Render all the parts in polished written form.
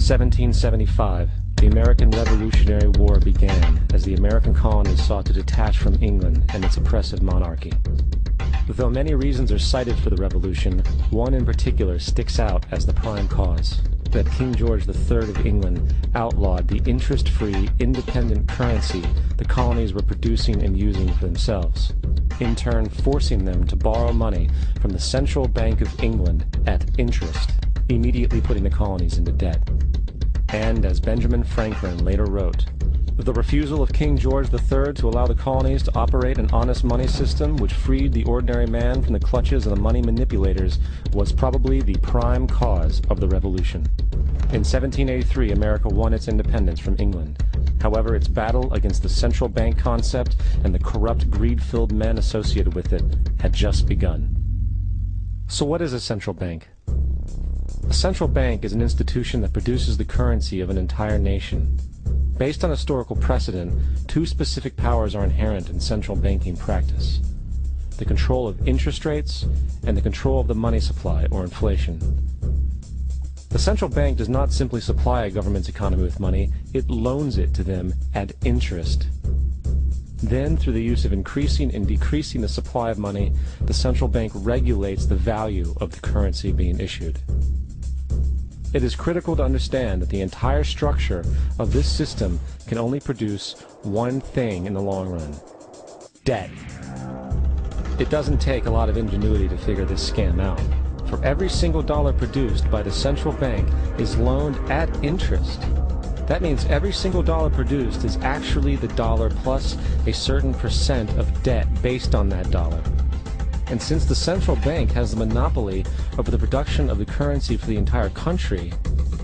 1775, the American Revolutionary War began as the American colonies sought to detach from England and its oppressive monarchy. Though many reasons are cited for the revolution, one in particular sticks out as the prime cause: that King George III of England outlawed the interest-free, independent currency the colonies were producing and using for themselves, in turn forcing them to borrow money from the Central Bank of England at interest, immediately putting the colonies into debt. And as Benjamin Franklin later wrote, the refusal of King George III to allow the colonies to operate an honest money system which freed the ordinary man from the clutches of the money manipulators was probably the prime cause of the revolution. In 1783, America won its independence from England. However, its battle against the central bank concept and the corrupt, greed-filled men associated with it had just begun. So what is a central bank? A central bank is an institution that produces the currency of an entire nation. Based on historical precedent, two specific powers are inherent in central banking practice: the control of interest rates and the control of the money supply, or inflation. The central bank does not simply supply a government's economy with money, it loans it to them at interest. Then, through the use of increasing and decreasing the supply of money, the central bank regulates the value of the currency being issued. It is critical to understand that the entire structure of this system can only produce one thing in the long run: debt. It doesn't take a lot of ingenuity to figure this scam out. For every single dollar produced by the central bank is loaned at interest. That means every single dollar produced is actually the dollar plus a certain percent of debt based on that dollar. And since the central bank has the monopoly over the production of the currency for the entire country,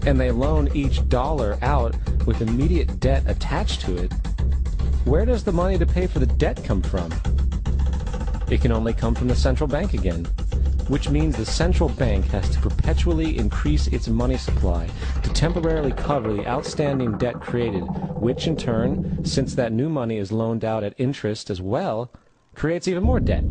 and they loan each dollar out with immediate debt attached to it, where does the money to pay for the debt come from? It can only come from the central bank again, which means the central bank has to perpetually increase its money supply to temporarily cover the outstanding debt created, which in turn, since that new money is loaned out at interest as well, creates even more debt.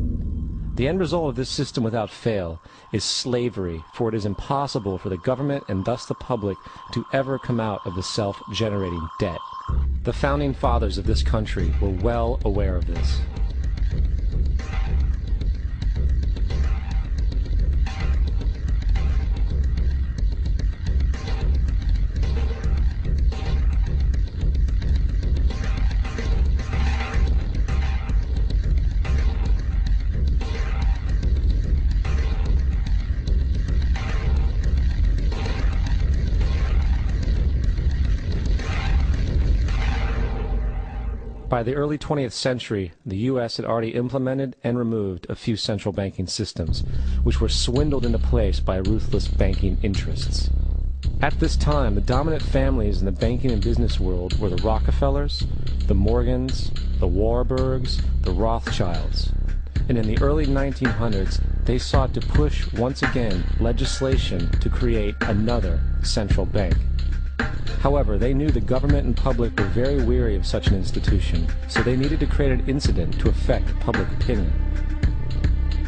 The end result of this system without fail is slavery, for it is impossible for the government and thus the public to ever come out of the self-generating debt. The founding fathers of this country were well aware of this. By the early 20th century, the U.S. had already implemented and removed a few central banking systems, which were swindled into place by ruthless banking interests. At this time, the dominant families in the banking and business world were the Rockefellers, the Morgans, the Warburgs, the Rothschilds. And in the early 1900s, they sought to push once again legislation to create another central bank. However, they knew the government and public were very weary of such an institution, so they needed to create an incident to affect public opinion.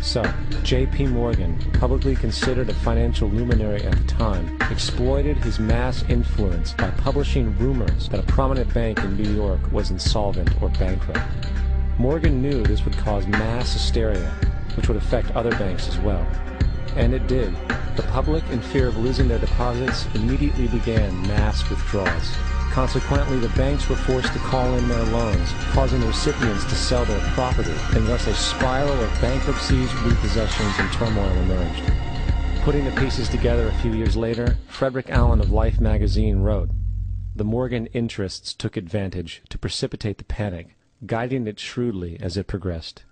So, J.P. Morgan, publicly considered a financial luminary at the time, exploited his mass influence by publishing rumors that a prominent bank in New York was insolvent or bankrupt. Morgan knew this would cause mass hysteria, which would affect other banks as well. And it did. The public, in fear of losing their deposits, immediately began mass withdrawals. Consequently, the banks were forced to call in their loans, causing the recipients to sell their property, and thus a spiral of bankruptcies, repossessions, and turmoil emerged. Putting the pieces together a few years later, Frederick Allen of Life magazine wrote, "The Morgan interests took advantage to precipitate the panic, guiding it shrewdly as it progressed."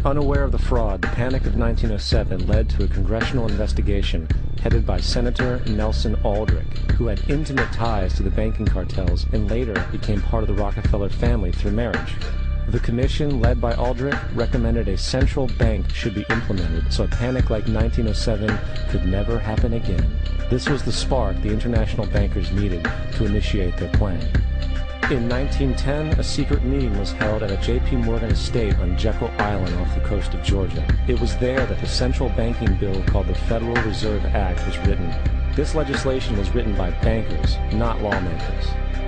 Unaware of the fraud, the Panic of 1907 led to a congressional investigation headed by Senator Nelson Aldrich, who had intimate ties to the banking cartels and later became part of the Rockefeller family through marriage. The commission, led by Aldrich, recommended a central bank should be implemented so a panic like 1907 could never happen again. This was the spark the international bankers needed to initiate their plan. In 1910, a secret meeting was held at a J.P. Morgan estate on Jekyll Island off the coast of Georgia. It was there that the central banking bill called the Federal Reserve Act was written. This legislation was written by bankers, not lawmakers.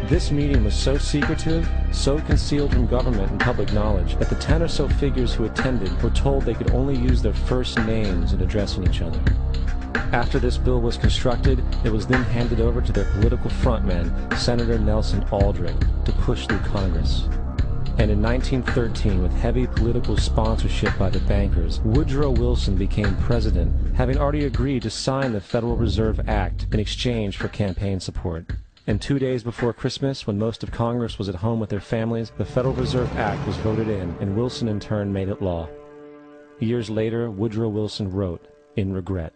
This meeting was so secretive, so concealed from government and public knowledge, that the 10 or so figures who attended were told they could only use their first names in addressing each other. After this bill was constructed, it was then handed over to their political frontman, Senator Nelson Aldrich, to push through Congress. And in 1913, with heavy political sponsorship by the bankers, Woodrow Wilson became president, having already agreed to sign the Federal Reserve Act in exchange for campaign support. And 2 days before Christmas, when most of Congress was at home with their families, the Federal Reserve Act was voted in, and Wilson in turn made it law. Years later, Woodrow Wilson wrote, in regret,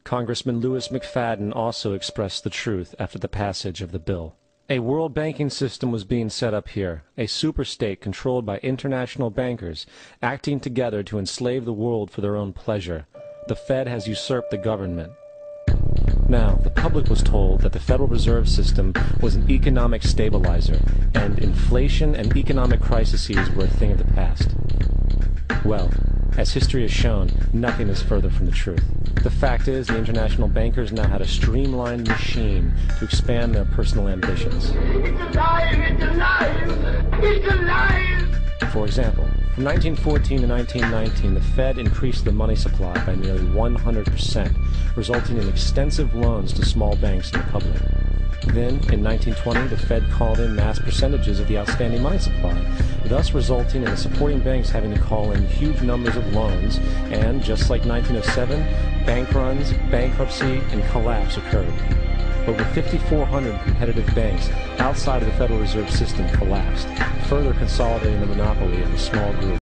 Congressman Lewis McFadden also expressed the truth after the passage of the bill. A world banking system was being set up here, a superstate controlled by international bankers, acting together to enslave the world for their own pleasure. The Fed has usurped the government. Now, the public was told that the Federal Reserve System was an economic stabilizer, and inflation and economic crises were a thing of the past. Well, as history has shown, nothing is further from the truth. The fact is, the international bankers now had a streamlined machine to expand their personal ambitions. It's alive! It's alive! It's alive! For example, from 1914 to 1919, the Fed increased the money supply by nearly 100%, resulting in extensive loans to small banks and the public. Then, in 1920, the Fed called in mass percentages of the outstanding money supply, thus resulting in the supporting banks having to call in huge numbers of loans, and, just like 1907, bank runs, bankruptcy, and collapse occurred. Over 5,400 competitive banks outside of the Federal Reserve System collapsed, further consolidating the monopoly of a small group.